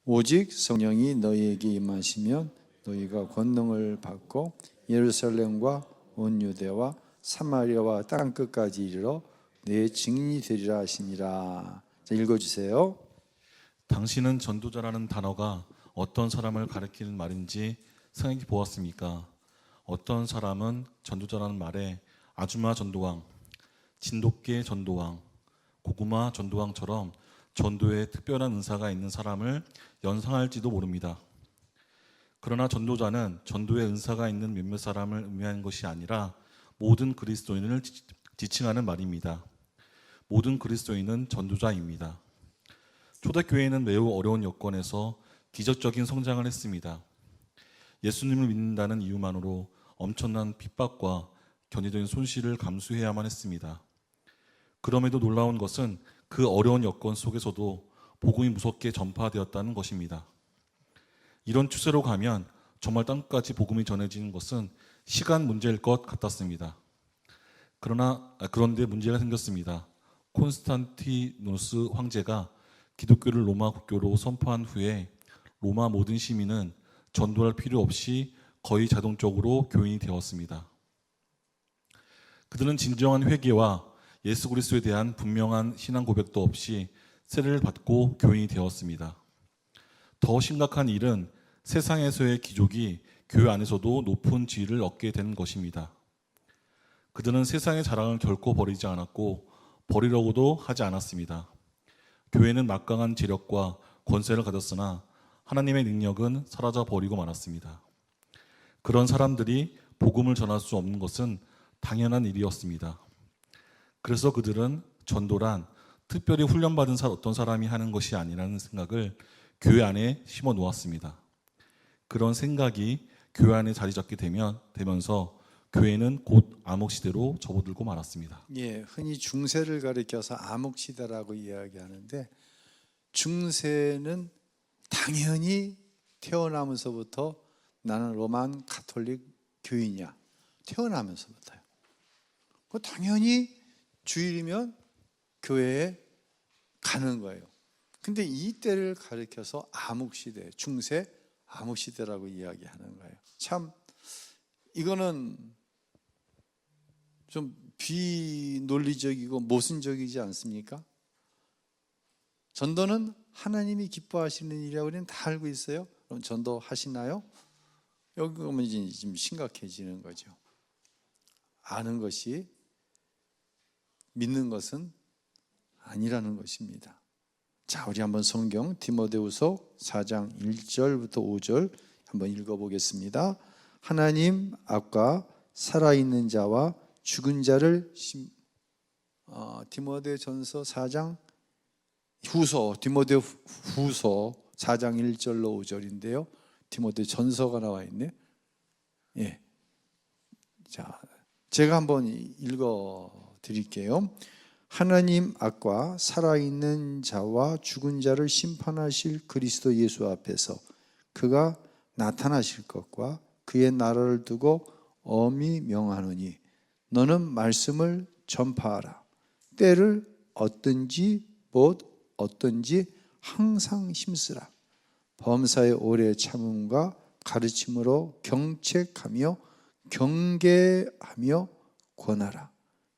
오직 성령이 너희에게 임하시면 너희가 권능을 받고 예루살렘과 온 유대와 사마리아와 땅끝까지 이르러 내 증인이 되리라 하시니라. 자, 읽어주세요. 당신은 전도자라는 단어가 어떤 사람을 가리키는 말인지 생각해 보았습니까? 어떤 사람은 전도자라는 말에 아주마 전도왕, 진돗개 전도왕, 고구마 전도왕처럼 전도에 특별한 은사가 있는 사람을 연상할지도 모릅니다. 그러나 전도자는 전도에 은사가 있는 몇몇 사람을 의미하는 것이 아니라 모든 그리스도인을 지칭하는 말입니다. 모든 그리스도인은 전도자입니다. 초대교회는 매우 어려운 여건에서 기적적인 성장을 했습니다. 예수님을 믿는다는 이유만으로 엄청난 핍박과 견디된 손실을 감수해야만 했습니다. 그럼에도 놀라운 것은 그 어려운 여건 속에서도 복음이 무섭게 전파되었다는 것입니다. 이런 추세로 가면 정말 땅끝까지 복음이 전해지는 것은 시간 문제일 것 같았습니다. 그런데 문제가 생겼습니다. 콘스탄티누스 황제가 기독교를 로마 국교로 선포한 후에 로마 모든 시민은 전도할 필요 없이 거의 자동적으로 교인이 되었습니다. 그들은 진정한 회개와 예수 그리스도에 대한 분명한 신앙 고백도 없이 세례를 받고 교인이 되었습니다. 더 심각한 일은 세상에서의 기족이 교회 안에서도 높은 지위를 얻게 된 것입니다. 그들은 세상의 자랑을 결코 버리지 않았고 버리려고도 하지 않았습니다. 교회는 막강한 재력과 권세를 가졌으나 하나님의 능력은 사라져 버리고 말았습니다. 그런 사람들이 복음을 전할 수 없는 것은 당연한 일이었습니다. 그래서 그들은 전도란 특별히 훈련받은 어떤 사람이 하는 것이 아니라는 생각을 교회 안에 심어 놓았습니다. 그런 생각이 교회 안에 자리 잡게 되면서 교회는 곧 암흑시대로 접어들고 말았습니다. 예, 흔히 중세를 가리켜서 암흑시대라고 이야기하는데, 중세는 당연히 태어나면서부터 나는 로만 가톨릭 교인이야. 태어나면서부터요. 당연히 주일이면 교회에 가는 거예요. 근데 이 때를 가리켜서 암흑시대, 중세 암흑시대라고 이야기하는 거예요. 참 이거는 좀 비논리적이고 모순적이지 않습니까? 전도는 하나님이 기뻐하시는 일이라고 우리는 다 알고 있어요. 그럼 전도 하시나요? 여기 오면 이제 좀 심각해지는 거죠. 아는 것이 믿는 것은 아니라는 것입니다. 자, 우리 한번 성경 디모데후서 4장 1절부터 5절 한번 읽어보겠습니다. 하나님 앞과 살아있는 자와 죽은 자를 디모데전서 4장 디모데후서 4장 1절로 5절인데요. 디모데전서가 나와 있네. 예. 자, 제가 한번 읽어 드릴게요. 하나님 앞과 살아있는 자와 죽은 자를 심판하실 그리스도 예수 앞에서 그가 나타나실 것과 그의 나라를 두고 엄히 명하노니 너는 말씀을 전파하라. 때를 얻든지 못 얻든지 항상 힘쓰라. 범사의 오래 참음과 가르침으로 경책하며 경계하며 권하라.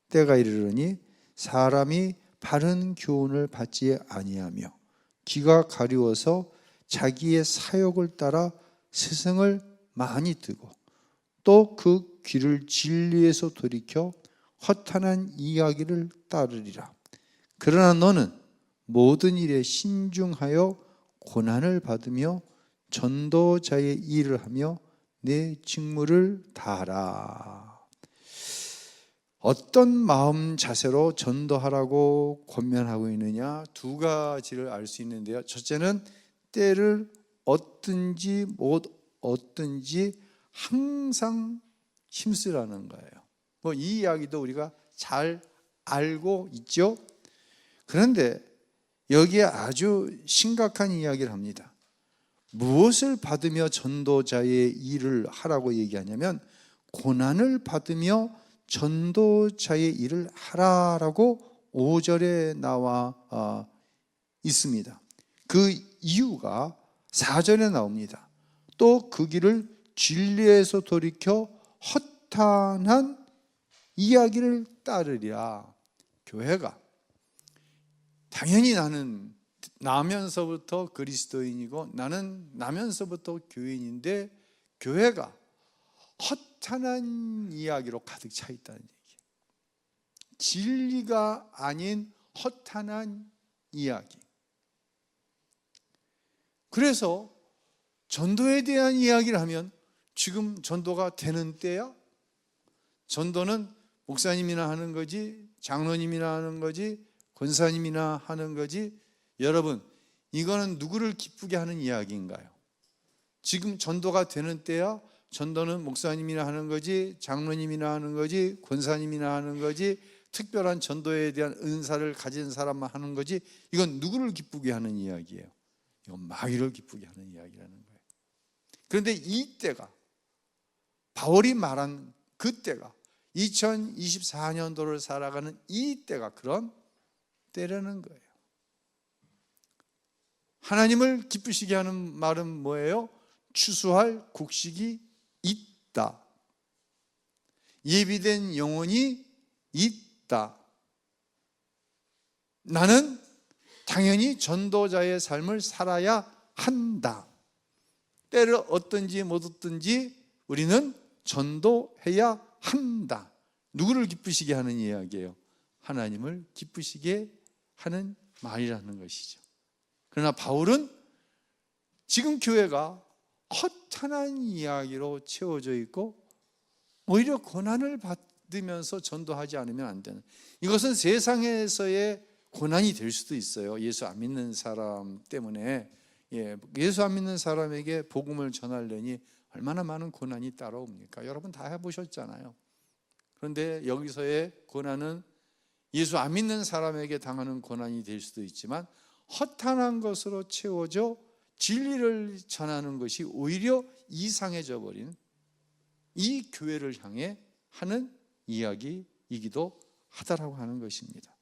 때가 이르르니 사람이 바른 교훈을 받지 아니하며 귀가 가리워서 자기의 사욕을 따라 스승을 많이 뜨고 또 그 귀를 진리에서 돌이켜 허탄한 이야기를 따르리라. 그러나 너는 모든 일에 신중하여 고난을 받으며 전도자의 일을 하며 내 직무를 다하라. 어떤 마음 자세로 전도하라고 권면하고 있느냐, 두 가지를 알 수 있는데요. 첫째는 때를 얻든지 못 얻든지 항상 힘쓰라는 거예요. 이 이야기도 우리가 잘 알고 있죠. 그런데 여기에 아주 심각한 이야기를 합니다. 무엇을 받으며 전도자의 일을 하라고 얘기하냐면 고난을 받으며 전도자의 일을 하라라고 5절에 나와 있습니다. 그 이유가 4절에 나옵니다. 또 그 길을 진리에서 돌이켜 허탄한 이야기를 따르리라. 교회가 당연히 나는 나면서부터 그리스도인이고 나는 나면서부터 교인인데 교회가 허탄한 이야기로 가득 차 있다는 얘기예요. 진리가 아닌 허탄한 이야기. 그래서 전도에 대한 이야기를 하면 지금 전도가 되는 때야? 전도는 목사님이나 하는 거지, 장로님이나 하는 거지, 권사님이나 하는 거지. 여러분, 이거는 누구를 기쁘게 하는 이야기인가요? 지금 전도가 되는 때야? 전도는 목사님이나 하는 거지, 장로님이나 하는 거지, 권사님이나 하는 거지, 특별한 전도에 대한 은사를 가진 사람만 하는 거지. 이건 누구를 기쁘게 하는 이야기예요? 이건 마귀를 기쁘게 하는 이야기라는 거예요. 그런데 이때가, 바울이 말한 그때가 2024년도를 살아가는 이때가 그런 때라는 거예요. 하나님을 기쁘시게 하는 말은 뭐예요? 추수할 곡식이 있다. 예비된 영혼이 있다. 나는 당연히 전도자의 삶을 살아야 한다. 때를 얻든지 못 얻든지 우리는 전도해야 한다. 누구를 기쁘시게 하는 이야기예요? 하나님을 기쁘시게 하는 말이라는 것이죠. 그러나 바울은 지금 교회가 허탄한 이야기로 채워져 있고 오히려 고난을 받으면서 전도하지 않으면 안 되는, 이것은 세상에서의 고난이 될 수도 있어요. 예수 안 믿는 사람 때문에. 예수 안 믿는 사람에게 복음을 전하려니 얼마나 많은 고난이 따라옵니까? 여러분 다 해보셨잖아요. 그런데 여기서의 고난은 예수 안 믿는 사람에게 당하는 고난이 될 수도 있지만 허탄한 것으로 채워져 진리를 전하는 것이 오히려 이상해져 버린 이 교회를 향해 하는 이야기이기도 하다라고 하는 것입니다.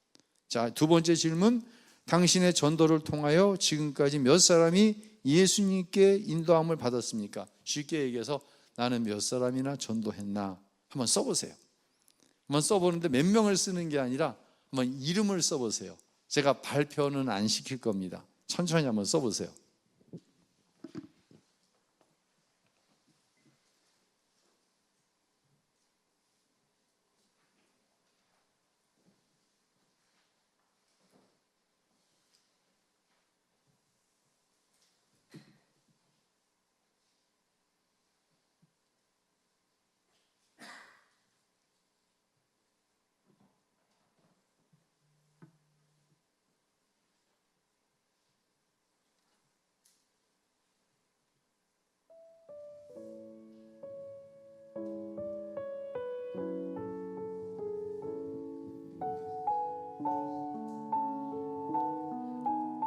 자, 두 번째 질문. 당신의 전도를 통하여 지금까지 몇 사람이 예수님께 인도함을 받았습니까? 쉽게 얘기해서 나는 몇 사람이나 전도했나? 한번 써보세요. 한번 써보는데 몇 명을 쓰는 게 아니라 한번 이름을 써보세요. 제가 발표는 안 시킬 겁니다. 천천히 한번 써보세요.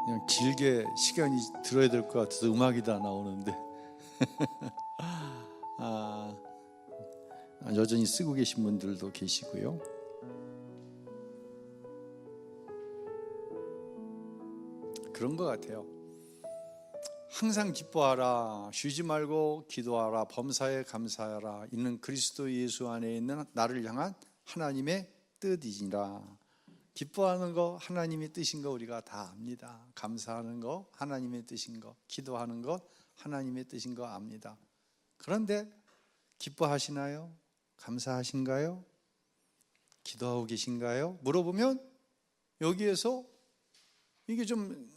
그냥 길게 시간이 들어야 될 것 같아서 음악이 다 나오는데 여전히 쓰고 계신 분들도 계시고요. 그런 것 같아요. 항상 기뻐하라, 쉬지 말고 기도하라, 범사에 감사하라, 이는 그리스도 예수 안에 있는 나를 향한 하나님의 뜻이니라. 기뻐하는 거 하나님의 뜻인 거 우리가 다 압니다. 감사하는 거 하나님의 뜻인 거, 기도하는 것 하나님의 뜻인 거 압니다. 그런데 기뻐하시나요? 감사하신가요? 기도하고 계신가요? 물어보면 여기에서 이게 좀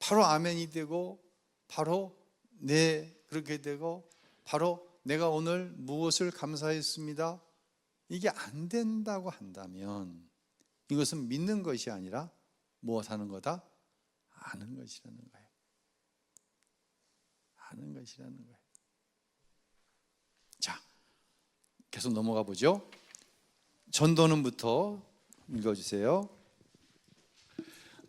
바로 아멘이 되고 바로 네 그렇게 되고 바로 내가 오늘 무엇을 감사했습니다, 이게 안 된다고 한다면 이것은 믿는 것이 아니라 무엇 하는 거다? 아는 것이라는 거예요. 아는 것이라는 거예요. 자, 계속 넘어가 보죠. 전도는부터 읽어주세요.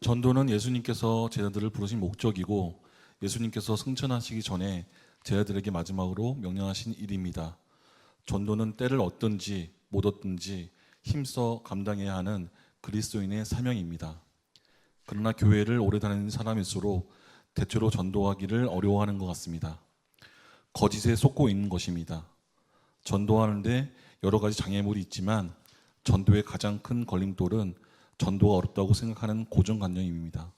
전도는 예수님께서 제자들을 부르신 목적이고 예수님께서 승천하시기 전에 제자들에게 마지막으로 명령하신 일입니다. 전도는 때를 얻든지 못 얻든지 힘써 감당해야 하는 그리스도인의 사명입니다. 그러나 교회를 오래 다니는 사람일수록 대체로 전도하기를 어려워하는 것 같습니다. 거짓에 속고 있는 것입니다. 전도하는데 여러 가지 장애물이 있지만 전도의 가장 큰 걸림돌은 전도가 어렵다고 생각하는 고정관념입니다.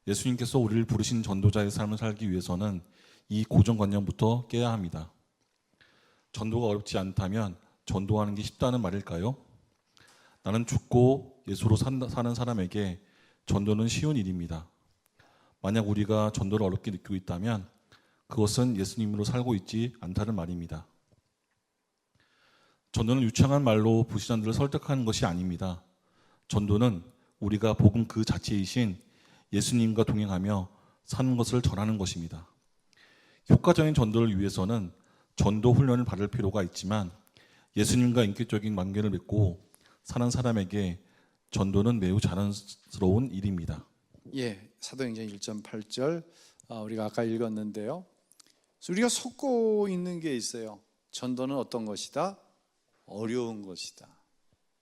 예수님께서 우리를 부르신 전도자의 삶을 살기 위해서는 이 고정관념부터 깨야 합니다. 전도가 어렵지 않다면 전도하는 게 쉽다는 말일까요? 나는 죽고 예수로 사는 사람에게 전도는 쉬운 일입니다. 만약 우리가 전도를 어렵게 느끼고 있다면 그것은 예수님으로 살고 있지 않다는 말입니다. 전도는 유창한 말로 불신자들을 설득하는 것이 아닙니다. 전도는 우리가 복음 그 자체이신 예수님과 동행하며 사는 것을 전하는 것입니다. 효과적인 전도를 위해서는 전도 훈련을 받을 필요가 있지만 예수님과 인격적인 관계를 맺고 사는 사람에게 전도는 매우 자연스러운 일입니다. 예, 사도행전 1.8절 우리가 아까 읽었는데요. 우리가 속고 있는 게 있어요. 전도는 어떤 것이다? 어려운 것이다.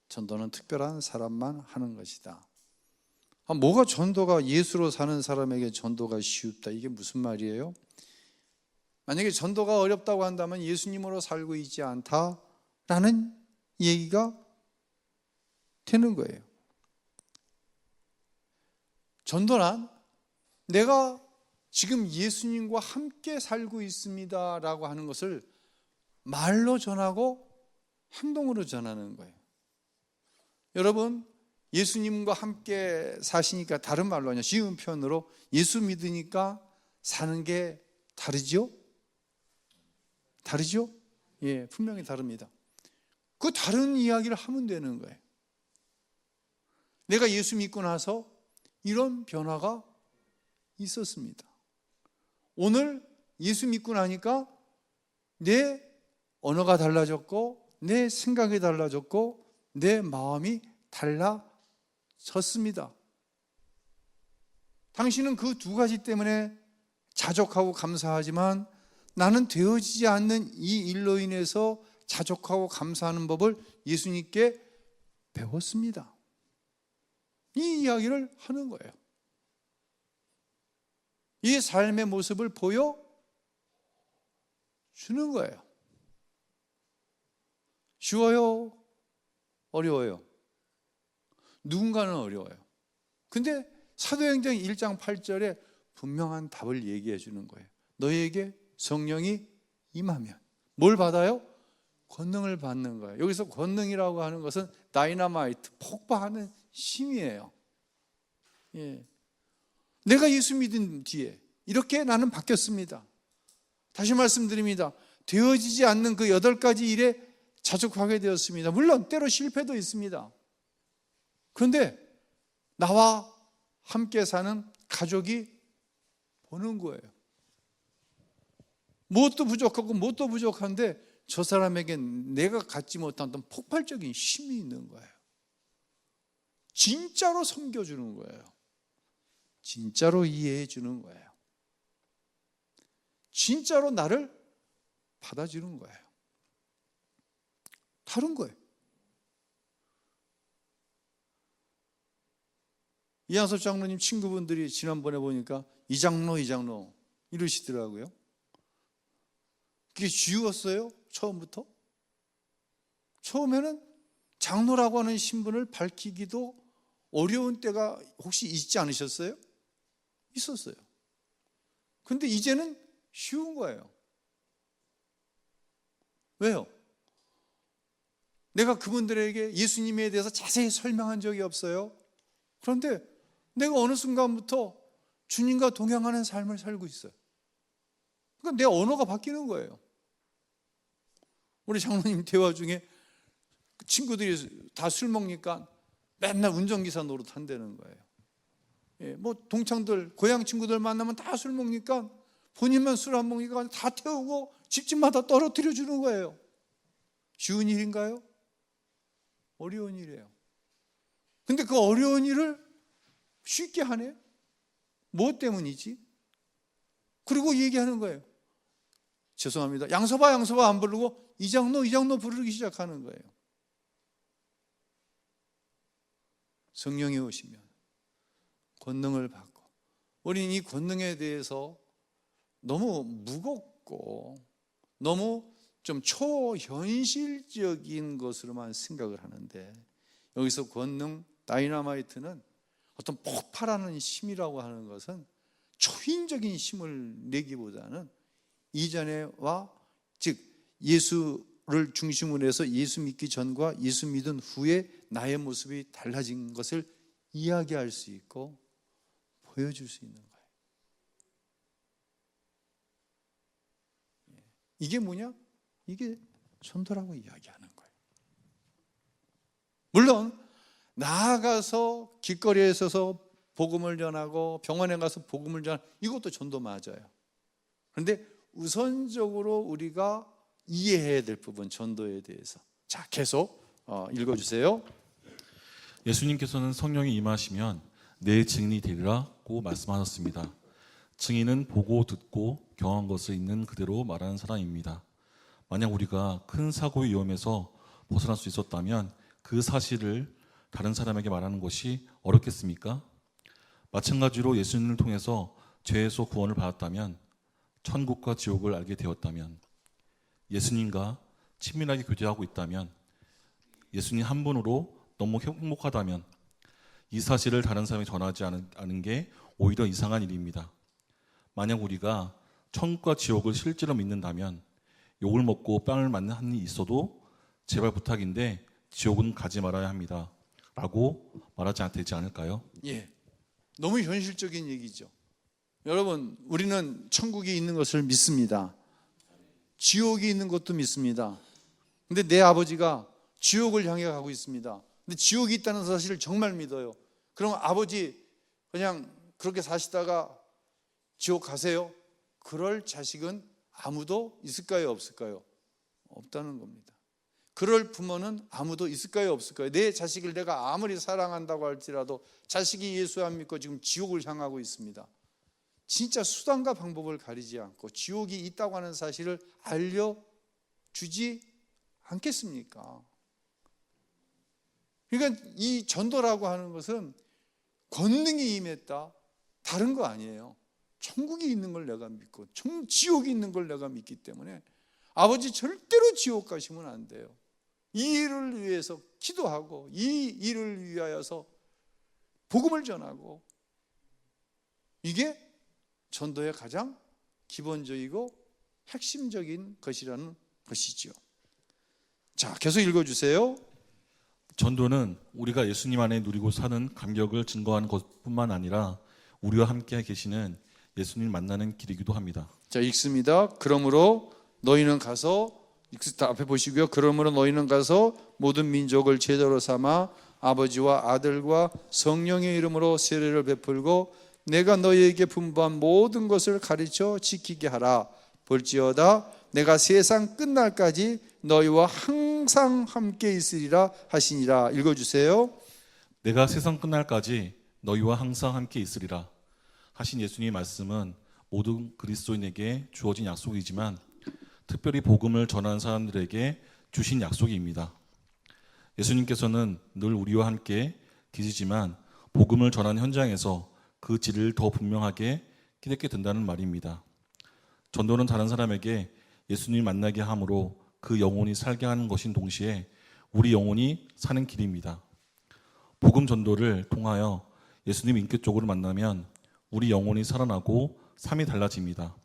전도는 특별한 사람만 하는 것이다. 뭐가 전도가 예수로 사는 사람에게 전도가 쉽다. 이게 무슨 말이에요? 만약에 전도가 어렵다고 한다면 예수님으로 살고 있지 않다라는 얘기가 되는 거예요. 전도란 내가 지금 예수님과 함께 살고 있습니다라고 하는 것을 말로 전하고 행동으로 전하는 거예요. 여러분, 예수님과 함께 사시니까 다른 말로 하냐, 쉬운 표현으로 예수 믿으니까 사는 게 다르죠? 다르죠? 예, 분명히 다릅니다. 그 다른 이야기를 하면 되는 거예요. 내가 예수 믿고 나서 이런 변화가 있었습니다. 오늘 예수 믿고 나니까 내 언어가 달라졌고 내 생각이 달라졌고 내 마음이 달라졌습니다. 당신은 그 두 가지 때문에 자족하고 감사하지만 나는 되어지지 않는 이 일로 인해서 자족하고 감사하는 법을 예수님께 배웠습니다. 이 이야기를 하는 거예요. 이 삶의 모습을 보여주는 거예요. 쉬워요? 어려워요? 누군가는 어려워요. 근데 사도행전 1장 8절에 분명한 답을 얘기해 주는 거예요. 너희에게 성령이 임하면 뭘 받아요? 권능을 받는 거예요. 여기서 권능이라고 하는 것은 다이너마이트, 폭발하는 힘이에요. 예. 내가 예수 믿은 뒤에 이렇게 나는 바뀌었습니다. 다시 말씀드립니다. 되어지지 않는 그 8가지 일에 자족하게 되었습니다. 물론 때로 실패도 있습니다. 그런데 나와 함께 사는 가족이 보는 거예요. 무엇도 부족하고 무엇도 부족한데 저 사람에겐 내가 갖지 못한 어떤 폭발적인 힘이 있는 거예요. 진짜로 섬겨주는 거예요. 진짜로 이해해 주는 거예요. 진짜로 나를 받아주는 거예요. 다른 거예요. 이한섭 장로님 친구분들이 지난번에 보니까 이 장로 이러시더라고요. 그게 쉬웠어요? 처음부터? 처음에는 장로라고 하는 신분을 밝히기도 어려운 때가 혹시 있지 않으셨어요? 있었어요. 근데 이제는 쉬운 거예요. 왜요? 내가 그분들에게 예수님에 대해서 자세히 설명한 적이 없어요. 그런데 내가 어느 순간부터 주님과 동행하는 삶을 살고 있어요. 그러니까 내 언어가 바뀌는 거예요. 우리 장로님 대화 중에 친구들이 다 술 먹으니까 맨날 운전기사 노릇 한다는 거예요. 예, 뭐 동창들, 고향 친구들 만나면 다 술 먹으니까 본인만 술 안 먹으니까 다 태우고 집집마다 떨어뜨려 주는 거예요. 쉬운 일인가요? 어려운 일이에요. 근데 그 어려운 일을 쉽게 하네? 무엇 때문이지? 그리고 얘기하는 거예요. 죄송합니다. 양서봐 안 부르고 이 장로 부르기 시작하는 거예요. 성령이 오시면 권능을 받고 우리는 이 권능에 대해서 너무 무겁고 너무 좀 초현실적인 것으로만 생각을 하는데, 여기서 권능, 다이너마이트는 어떤 폭발하는 힘이라고 하는 것은 초인적인 힘을 내기보다는 이전에와, 즉 예수를 중심으로 해서 예수 믿기 전과 예수 믿은 후에 나의 모습이 달라진 것을 이야기할 수 있고 보여줄 수 있는 거예요. 이게 뭐냐? 이게 전도라고 이야기하는 거예요. 물론 나아가서 길거리에 서서 복음을 전하고 병원에 가서 복음을 전하고, 이것도 전도 맞아요. 그런데 우선적으로 우리가 이해해야 될 부분, 전도에 대해서. 자, 계속 읽어주세요. 예수님께서는 성령이 임하시면 내 증인이 되리라고 말씀하셨습니다. 증인은 보고 듣고 경험한 것을 있는 그대로 말하는 사람입니다. 만약 우리가 큰 사고의 위험에서 벗어날 수 있었다면 그 사실을 다른 사람에게 말하는 것이 어렵겠습니까? 마찬가지로 예수님을 통해서 죄에서 구원을 받았다면, 천국과 지옥을 알게 되었다면, 예수님과 친밀하게 교제하고 있다면, 예수님 한 분으로 너무 행복하다면, 이 사실을 다른 사람에게 전하지 않은 게 오히려 이상한 일입니다. 만약 우리가 천국과 지옥을 실제로 믿는다면 욕을 먹고 빵을 맞는 한이 있어도 제발 부탁인데 지옥은 가지 말아야 합니다 라고 말하지 되지 않을까요? 예, 너무 현실적인 얘기죠. 여러분, 우리는 천국이 있는 것을 믿습니다. 지옥이 있는 것도 믿습니다. 근데 내 아버지가 지옥을 향해 가고 있습니다. 근데 지옥이 있다는 사실을 정말 믿어요. 그럼 아버지 그냥 그렇게 사시다가 지옥 가세요? 그럴 자식은 아무도 있을까요, 없을까요? 없다는 겁니다. 그럴 부모는 아무도 있을까요, 없을까요? 내 자식을 내가 아무리 사랑한다고 할지라도 자식이 예수 안 믿고 지금 지옥을 향하고 있습니다. 진짜 수단과 방법을 가리지 않고 지옥이 있다고 하는 사실을 알려주지 않겠습니까? 그러니까 이 전도라고 하는 것은 권능이 임했다, 다른 거 아니에요. 천국이 있는 걸 내가 믿고 지옥이 있는 걸 내가 믿기 때문에 아버지 절대로 지옥 가시면 안 돼요. 이 일을 위해서 기도하고 이 일을 위하여서 복음을 전하고, 이게 전도의 가장 기본적이고 핵심적인 것이라는 것이지요. 자, 계속 읽어주세요. 전도는 우리가 예수님 안에 누리고 사는 감격을 증거하는 것뿐만 아니라 우리와 함께 계시는 예수님을 만나는 길이기도 합니다. 자, 읽습니다. 그러므로 너희는 가서, 앞에 보시고요. 그러므로 너희는 가서 모든 민족을 제자로 삼아 아버지와 아들과 성령의 이름으로 세례를 베풀고 내가 너희에게 분부한 모든 것을 가르쳐 지키게 하라. 볼지어다 내가 세상 끝날까지 너희와 항상 함께 있으리라 하시니라. 읽어주세요. 내가 세상 끝날까지 너희와 항상 함께 있으리라 하신 예수님의 말씀은 모든 그리스도인에게 주어진 약속이지만 특별히 복음을 전하는 사람들에게 주신 약속입니다. 예수님께서는 늘 우리와 함께 계시지만 복음을 전하는 현장에서 그 질을 더 분명하게 깨닫게 된다는 말입니다. 전도는 다른 사람에게 예수님을 만나게 함으로 그 영혼이 살게 하는 것인 동시에 우리 영혼이 사는 길입니다. 복음 전도를 통하여 예수님 인격적으로 만나면 우리 영혼이 살아나고 삶이 달라집니다.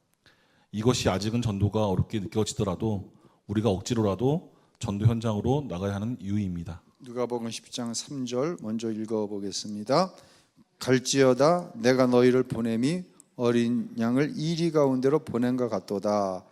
이것이 아직은 전도가 어렵게 느껴지더라도 우리가 억지로라도 전도 현장으로 나가야 하는 이유입니다. 누가복음 10장 3절 먼저 읽어보겠습니다. 갈지어다 내가 너희를 보냄이 어린 양을 이리 가운데로 보낸 것 같도다.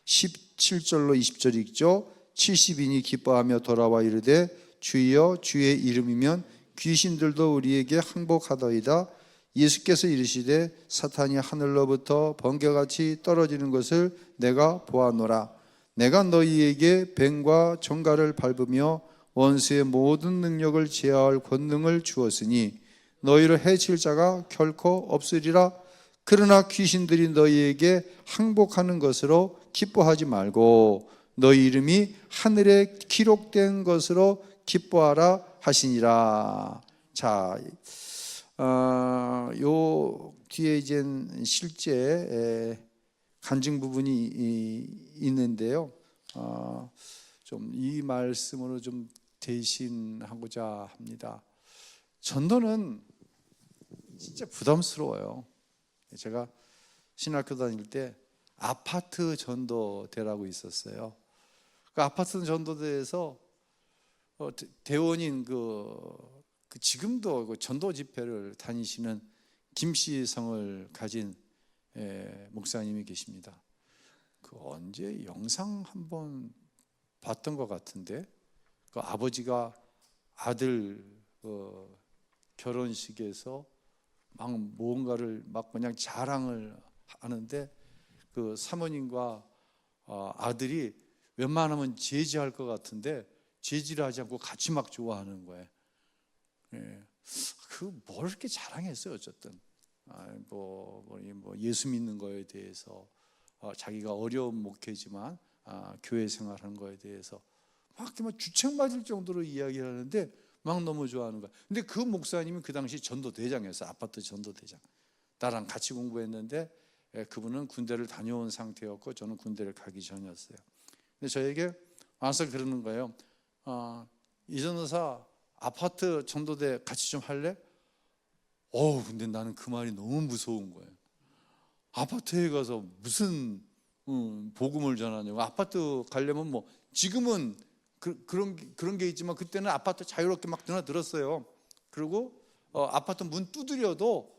17절로 20절 읽죠. 70인이 기뻐하며 돌아와 이르되 주여 주의 이름이면 귀신들도 우리에게 항복하더이다. 예수께서 이르시되 사탄이 하늘로부터 번개같이 떨어지는 것을 내가 보았노라. 내가 너희에게 뱀과 정갈을 밟으며 원수의 모든 능력을 제어할 권능을 주었으니 너희를 해칠 자가 결코 없으리라. 그러나 귀신들이 너희에게 항복하는 것으로 기뻐하지 말고 너희 이름이 하늘에 기록된 것으로 기뻐하라 하시니라. 자, 요 뒤에 이제 실제 간증 부분이 있는데요. 좀 이 말씀으로 좀 대신하고자 합니다. 전도는 진짜 부담스러워요. 제가 신학교 다닐 때 아파트 전도대라고 있었어요. 그 아파트 전도대에서 대원인 지금도 그 전도 집회를 다니시는 김씨성을 가진 목사님이 계십니다. 그 언제 영상 한번 봤던 것 같은데, 그 아버지가 아들 결혼식에서 막 뭔가를 막 그냥 자랑을 하는데, 그 사모님과 아들이 웬만하면 제지할 것 같은데 제지를 하지 않고 같이 막 좋아하는 거예요. 뭘 이렇게 자랑했어요. 어쨌든 뭐 예수 믿는 거에 대해서, 자기가 어려운 목회지만 교회 생활하는 거에 대해서 막 주책 맞을 정도로 이야기를 하는데 막 너무 좋아하는 거야. 근데 그 목사님이 그 당시 전도대장이었어요. 아파트 전도대장. 나랑 같이 공부했는데 그분은 군대를 다녀온 상태였고 저는 군대를 가기 전이었어요. 근데 저에게 와서 그러는 거예요. 이전도사 아파트 전도대 같이 좀 할래? 근데 나는 그 말이 너무 무서운 거예요. 아파트에 가서 무슨 복음을 전하냐고. 아파트 가려면 뭐 지금은 그런 게 있지만 그때는 아파트 자유롭게 막 드나들었어요. 그리고 아파트 문 두드려도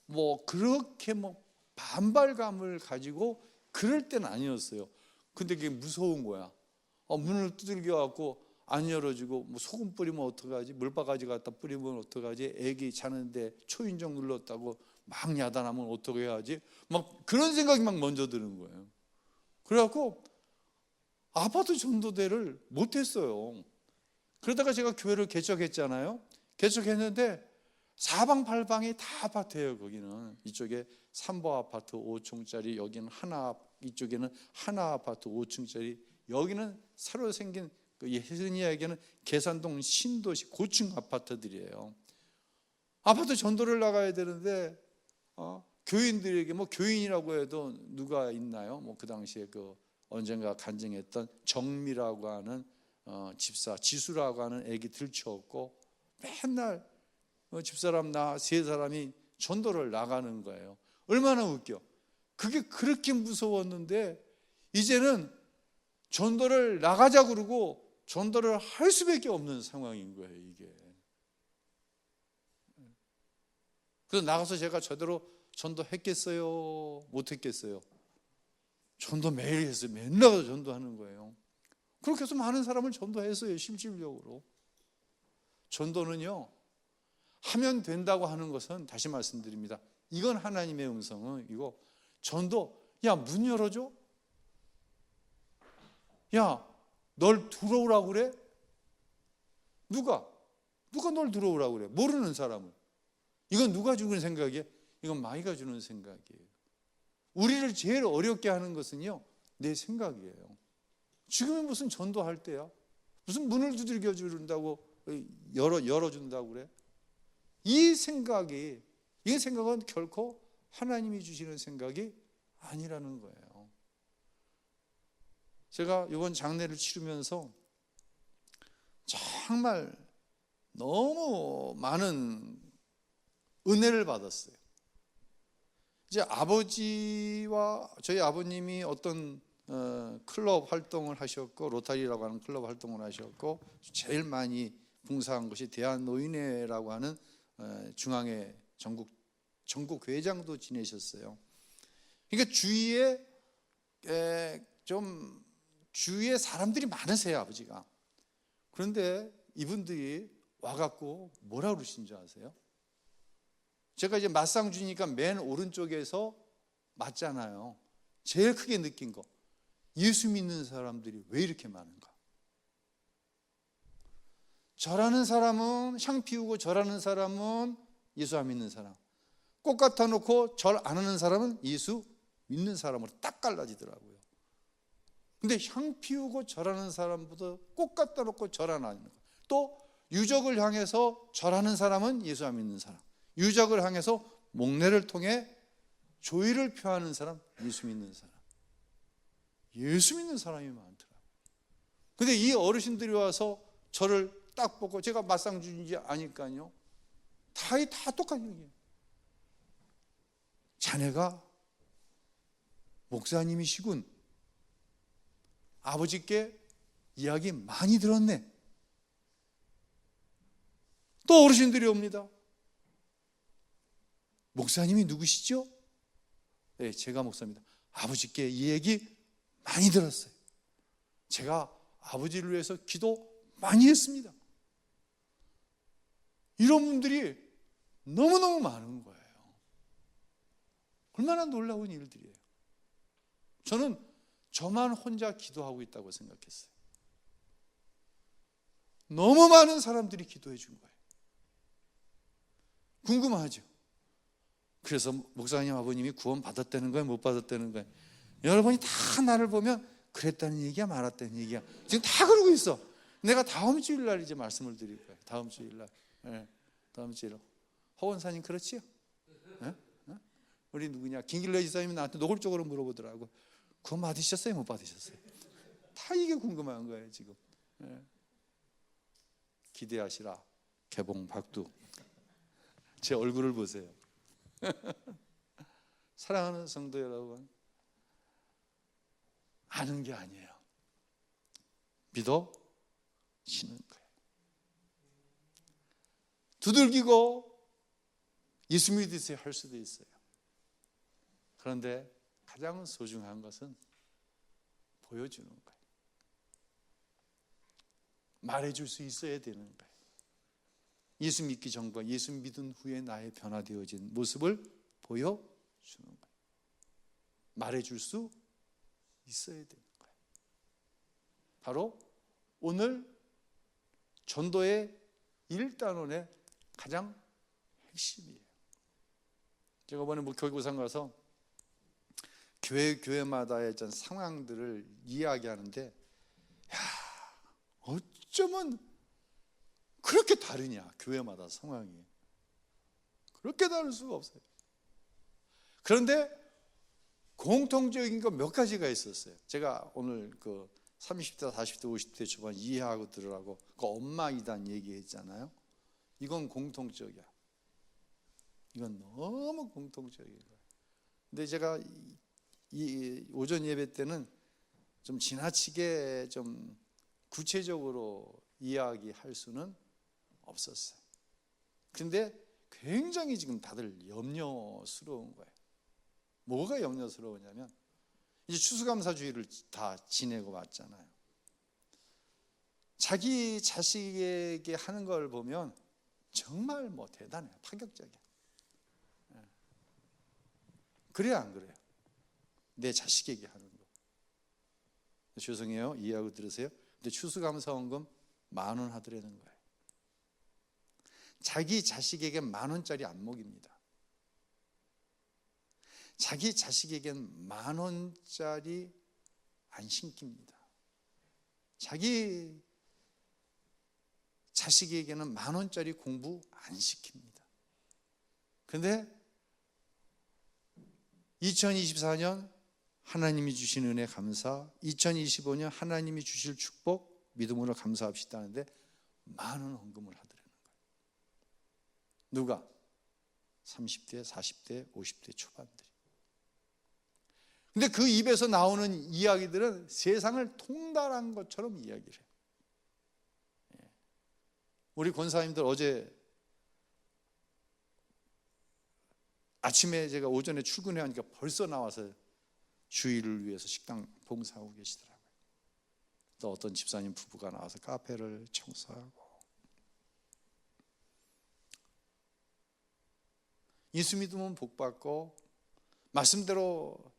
뭐 그렇게 뭐 반발감을 가지고 그럴 때는 아니었어요. 근데 그게 무서운 거야. 문을 두들겨 갖고 안 열어주고 뭐 소금 뿌리면 어떡하지? 물바가지 갖다 뿌리면 어떡하지? 애기 자는데 초인종 눌렀다고 막 야단하면 어떻게 해야지? 막 그런 생각이 막 먼저 드는 거예요. 그래갖고 아파트 전도대를 못했어요. 그러다가 제가 교회를 개척했잖아요. 개척했는데 사방팔방이 다 아파트예요. 거기는 이쪽에 3보 아파트 5층짜리, 여기는 이쪽에는 하나 아파트 5층짜리, 여기는 새로 생긴 흔히 얘기하는 계산동 신도시 고층 아파트들이에요. 아파트 전도를 나가야 되는데 교인들에게 뭐 교인이라고 해도 누가 있나요? 뭐 그 당시에 언젠가 간증했던 정미라고 하는 집사, 지수라고 하는 애기 들쳐왔고 맨날 집사람 나 세 사람이 전도를 나가는 거예요. 얼마나 웃겨. 그게 그렇게 무서웠는데 이제는 전도를 나가자 그러고 전도를 할 수밖에 없는 상황인 거예요, 이게. 그래서 나가서 제가 제대로 전도했겠어요? 못했겠어요? 전도 매일 했어요. 맨날 전도하는 거예요. 그렇게 해서 많은 사람을 전도했어요, 실질적으로. 전도는요, 하면 된다고 하는 것은, 다시 말씀드립니다, 이건 하나님의 음성은 이거. 전도, 야, 문 열어줘? 야, 널 들어오라고 그래? 누가 널 들어오라고 그래? 모르는 사람을. 이건 누가 주는 생각이에요? 이건 마귀가 주는 생각이에요. 우리를 제일 어렵게 하는 것은요, 내 생각이에요. 지금은 무슨 전도할 때야? 무슨 문을 두들겨 준다고 열어준다고 그래? 이 생각은 결코 하나님이 주시는 생각이 아니라는 거예요. 제가 이번 장례를 치르면서 정말 너무 많은 은혜를 받았어요. 이제 아버지와 저희 아버님이 어떤 클럽 활동을 하셨고, 로타리라고 하는 클럽 활동을 하셨고, 제일 많이 봉사한 것이 대한노인회라고 하는 중앙회 전국 회장도 지내셨어요. 그러니까 주위에 사람들이 많으세요, 아버지가. 그런데 이분들이 와갖고 뭐라 그러신 줄 아세요? 제가 이제 맞상 주니까 맨 오른쪽에서 맞잖아요. 제일 크게 느낀 거, 예수 믿는 사람들이 왜 이렇게 많은가? 절하는 사람은, 향 피우고 절하는 사람은 예수 안 믿는 사람, 꽃 갖다 놓고 절 안 하는 사람은 예수 믿는 사람으로 딱 갈라지더라고요. 근데 향 피우고 절하는 사람보다 꽃 갖다 놓고 절 안 하는 거, 또 유적을 향해서 절하는 사람은 예수 안 믿는 사람, 유적을 향해서 목례를 통해 조의를 표하는 사람, 예수 믿는 사람. 예수 믿는 사람이 많더라고요. 근데 이 어르신들이 와서 저를 딱 보고, 제가 맞상주인지 아니까요, 다 똑같은 얘기예요. 자네가 목사님이시군. 아버지께 이야기 많이 들었네. 또 어르신들이 옵니다. 목사님이 누구시죠? 네, 제가 목사입니다. 아버지께 이 얘기 많이 들었어요. 제가 아버지를 위해서 기도 많이 했습니다. 이런 분들이 너무너무 많은 거예요. 얼마나 놀라운 일들이에요. 저는 저만 혼자 기도하고 있다고 생각했어요. 너무 많은 사람들이 기도해 준 거예요. 궁금하죠? 그래서 목사님 아버님이 구원 받았다는 거예요? 못 받았다는 거예요? 여러분이 다 나를 보면 그랬다는 얘기야 말았다는 얘기야 지금 다 그러고 있어. 내가 다음 주일날 이제 말씀을 드릴 거예요. 다음 주일날. 네, 다음 주일날. 허원사님 그렇지요? 네? 네? 우리 누구냐? 김길래 지사님이 나한테 노골적으로 물어보더라고. 구원 받으셨어요? 못 받으셨어요? 다 이게 궁금한 거예요 지금. 네. 기대하시라. 개봉 박두. 제 얼굴을 보세요. 사랑하는 성도 여러분, 아는 게 아니에요. 믿어지는 거예요. 두들기고 예수 믿으세요 할 수도 있어요. 그런데 가장 소중한 것은 보여주는 거예요. 말해줄 수 있어야 되는 거예요. 예수 믿기 전과 예수 믿은 후에 나의 변화되어진 모습을 보여주는 거예요. 말해줄 수 있어야 되는 거예요. 바로 오늘 전도의 1단원의 가장 핵심이에요. 제가 이번에 교회구상 가서 교회마다의 전 상황들을 이야기하는데, 야, 어쩌면 그렇게 다르냐, 교회마다 상황이. 그렇게 다를 수가 없어요. 그런데 공통적인 거 몇 가지가 있었어요. 제가 오늘 그 30대, 40대, 50대 초반 이해하고 들으라고 그 엄마 이단 얘기했잖아요. 이건 공통적이야. 이건 너무 공통적인 거예요. 근데 제가 이 오전 예배 때는 좀 지나치게 좀 구체적으로 이야기할 수는 없었어요. 근데 굉장히 지금 다들 염려스러운 거예요. 뭐가 염려스러우냐면 이제 추수감사주의를 다 지내고 왔잖아요. 자기 자식에게 하는 걸 보면 정말 뭐 대단해요. 파격적이야. 그래요, 안 그래요? 내 자식에게 하는 거. 죄송해요, 이해하고 들으세요. 근데 추수감사원금 10,000원 하더라는 거예요. 자기 자식에게 10,000원짜리 안 먹입니다. 자기 자식에게는 10,000원짜리 안 신깁니다. 자기 자식에게는 10,000원짜리 공부 안 시킵니다. 그런데 2024년 하나님이 주신 은혜 감사, 2025년 하나님이 주실 축복 믿음으로 감사합시다 하는데 10,000원 헌금을 하더라는 거예요. 누가? 30대, 40대, 50대 초반들이. 근데 그 입에서 나오는 이야기들은 세상을 통달한 것처럼 이야기를 해요. 우리 권사님들 어제 아침에 제가 오전에 출근해 하니까 벌써 나와서 주일을 위해서 식당 봉사하고 계시더라고요. 또 어떤 집사님 부부가 나와서 카페를 청소하고. 예수 믿으면 복 받고 말씀대로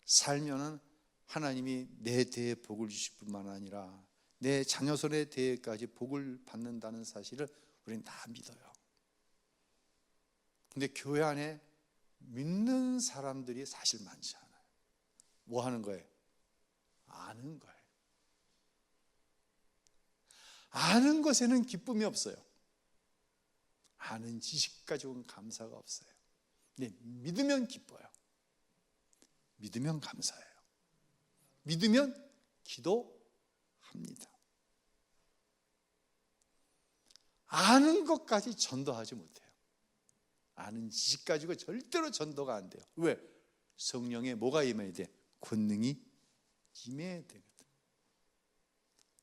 살면은 하나님이 내 대에 복을 주실 뿐만 아니라 내 자녀손의 대에까지 복을 받는다는 사실을 우리는 다 믿어요. 근데 교회 안에 믿는 사람들이 사실 많지 않아요. 뭐 하는 거예요? 아는 거예요. 아는 것에는 기쁨이 없어요. 아는 지식 가지고는 감사가 없어요. 근데 믿으면 기뻐요. 믿으면 감사해요. 믿으면 기도합니다. 아는 것까지 전도하지 못해요. 아는 지식 가지고 절대로 전도가 안 돼요. 왜? 성령의 뭐가 임해야 돼? 권능이 임해야 되거든.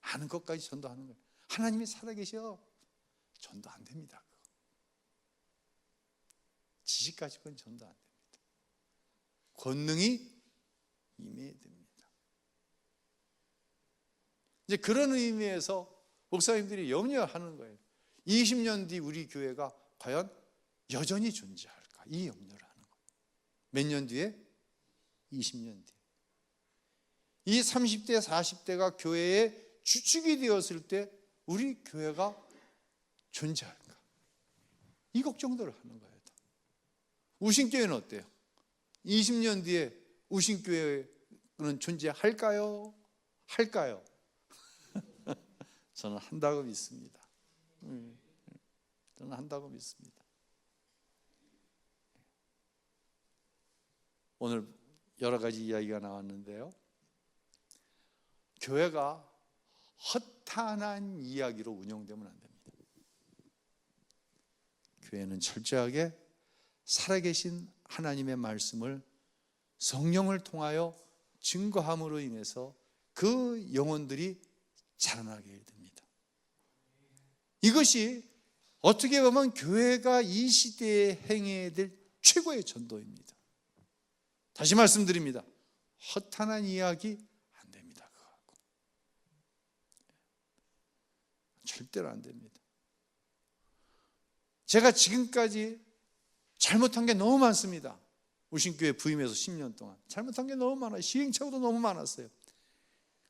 아는 것까지 전도하는 거예요. 하나님이 살아계셔. 전도 안 됩니다. 지식 가지고는 전도 안 됩니다. 권능이 임해야 됩니다. 이제 그런 의미에서 목사님들이 염려하는 거예요. 20년 뒤 우리 교회가 과연 여전히 존재할까? 이 염려를 하는 거예요. 몇 년 뒤에? 20년 뒤에. 이 30대, 40대가 교회의 주축이 되었을 때 우리 교회가 존재할까? 이 걱정들을 하는 거예요. 우신교회는 어때요? 20년 뒤에 우신교회는 존재할까요? 할까요? 저는 한다고 믿습니다. 저는 한다고 믿습니다. 오늘 여러 가지 이야기가 나왔는데요. 교회가 허탄한 이야기로 운영되면 안 됩니다. 교회는 철저하게 살아계신 하나님의 말씀을 성령을 통하여 증거함으로 인해서 그 영혼들이 자라나게 됩니다. 이것이 어떻게 보면 교회가 이 시대에 행해야 될 최고의 전도입니다. 다시 말씀드립니다. 허탄한 이야기 안 됩니다. 그거 절대로 안 됩니다. 제가 지금까지 잘못한 게 너무 많습니다. 우신교회 부임해서 10년 동안 잘못한 게 너무 많아요. 시행착오도 너무 많았어요.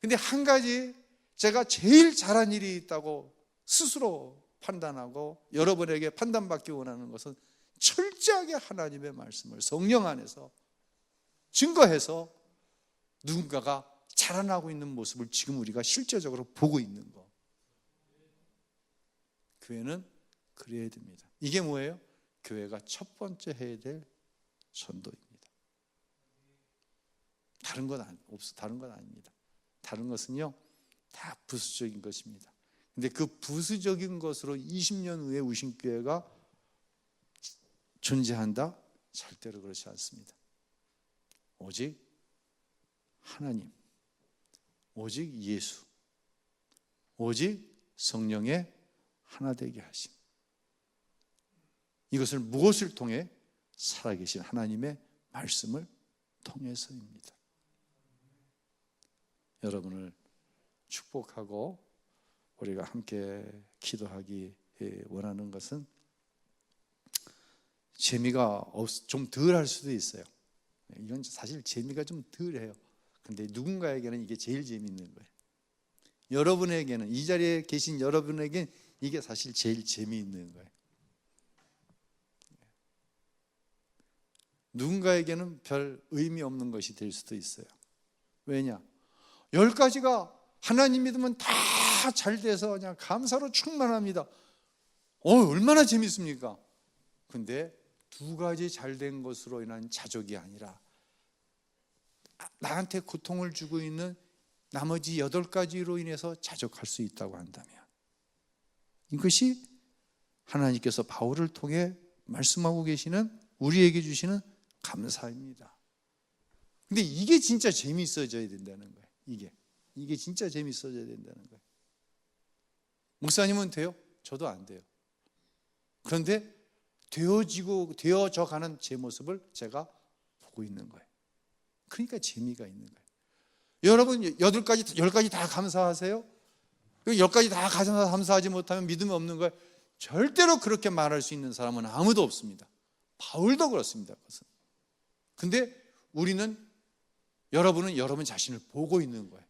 근데 한 가지 제가 제일 잘한 일이 있다고 스스로 판단하고 여러분에게 판단받기 원하는 것은 철저하게 하나님의 말씀을 성령 안에서 증거해서 누군가가 자라나고 있는 모습을 지금 우리가 실제적으로 보고 있는 거. 교회는 그래야 됩니다. 이게 뭐예요? 교회가 첫 번째 해야 될 전도입니다. 다른 건 아닙니다. 다른 것은요 다 부수적인 것입니다. 근데 그 부수적인 것으로 20년 후에 우신교회가 존재한다? 절대로 그렇지 않습니다. 오직 하나님, 오직 예수, 오직 성령의 하나 되게 하심. 이것을 무엇을 통해? 살아계신 하나님의 말씀을 통해서입니다. 여러분을 축복하고 우리가 함께 기도하기 원하는 것은 재미가 좀 덜할 수도 있어요. 이건 사실 재미가 좀 덜해요. 근데 누군가에게는 이게 제일 재미있는 거예요. 여러분에게는, 이 자리에 계신 여러분에게는 이게 사실 제일 재미있는 거예요. 누군가에게는 별 의미 없는 것이 될 수도 있어요. 왜냐? 10가지가 하나님 믿으면 다 잘 돼서 그냥 감사로 충만합니다. 얼마나 재밌습니까? 근데 2가지 잘 된 것으로 인한 자족이 아니라 나한테 고통을 주고 있는 나머지 8가지로 인해서 자족할 수 있다고 한다면 이것이 하나님께서 바울을 통해 말씀하고 계시는, 우리에게 주시는 감사입니다. 근데 이게 진짜 재미있어져야 된다는 거예요. 이게 진짜 재미있어져야 된다는 거예요. 목사님은 돼요? 저도 안 돼요. 그런데 되어져 가는 제 모습을 제가 보고 있는 거예요. 그러니까 재미가 있는 거예요. 여러분 10가지 다 감사하세요? 10가지 다 감사하지 못하면 믿음이 없는 거예요. 절대로 그렇게 말할 수 있는 사람은 아무도 없습니다. 바울도 그렇습니다. 그것은. 근데 여러분은 여러분 자신을 보고 있는 거예요.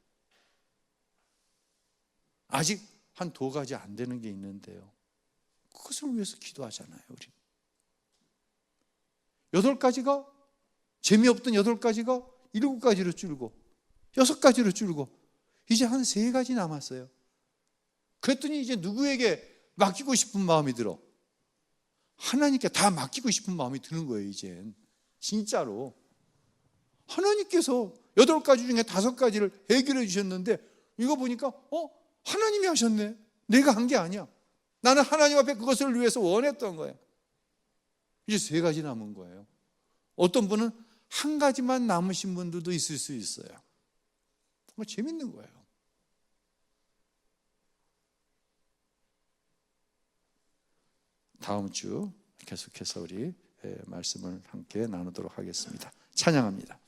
아직 한 2가지 안 되는 게 있는데요. 그것을 위해서 기도하잖아요, 우리. 8가지가, 재미없던 8가지가 7가지로 줄고 6가지로 줄고 이제 한 3가지 남았어요. 그랬더니 이제 누구에게 맡기고 싶은 마음이 들어. 하나님께 다 맡기고 싶은 마음이 드는 거예요. 이젠 진짜로 하나님께서 8가지 중에 5가지를 해결해 주셨는데 이거 보니까 하나님이 하셨네. 내가 한 게 아니야. 나는 하나님 앞에 그것을 위해서 원했던 거예요. 이제 3가지 남은 거예요. 어떤 분은 1가지만 남으신 분들도 있을 수 있어요. 정말 재밌는 거예요. 다음 주 계속해서 우리 말씀을 함께 나누도록 하겠습니다. 찬양합니다.